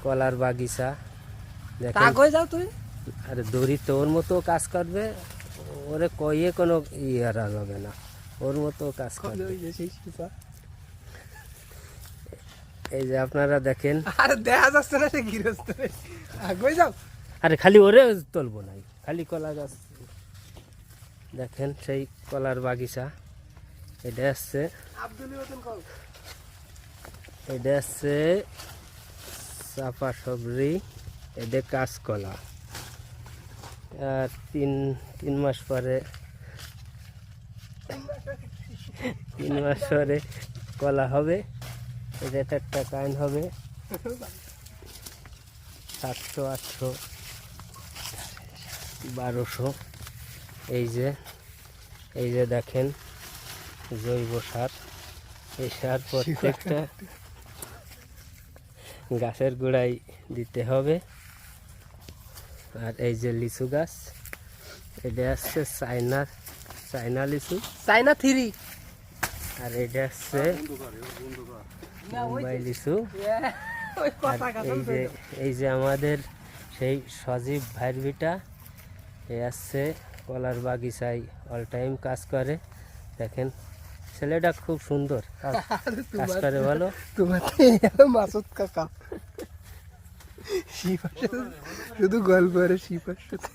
কলার বাগিচা তা দেখেন। কই যাও তুই? আরে দড়ি তোর মতো কাজ করবে, ওরে কইয়ে কোনো ইয়ে যাবে না, ওর মতো কাজ করবে। ওই যে সেই শিপা। এই যে আপনারা দেখেন, আরে দেখা যাচ্ছে না সে গৃহস্থ রে। কই যাও? আরে খালি ওরে তুলবো নাই, খালি কলা গাছ দেখেন, সেই কলার বাগিচা। এটা আসছে, আব্দুল মতন কও। এটা আসছে চাপা সবরি, এটা কাঁচকলা। আর তিন মাস পরে, 3 মাস পরে কলা হবে। এটা একটা কাইন হবে 700, 800, 1200। এই যে দেখেন জৈব সার, এই সার প্রত্যেকটা গাছের গোড়ায় দিতে হবে। আর এই যে লিচু গাছ, এটা আসছে চাইনা লিচু। চাইনা 3। আর এটা আসছে মুম্বাই লিচু। ওই আর কথা কথা। এই যে আমাদের সেই সজীব ভাইয়ের বিটা, এ আসছে কলার বাগিচায় অল টাইম কাজ করে। দেখেন ছেলেটা খুব সুন্দর কাজ করে, ভালো। তোমার মাসুদ কাকা শিপার শুধু গল্প আর শিপার সাথে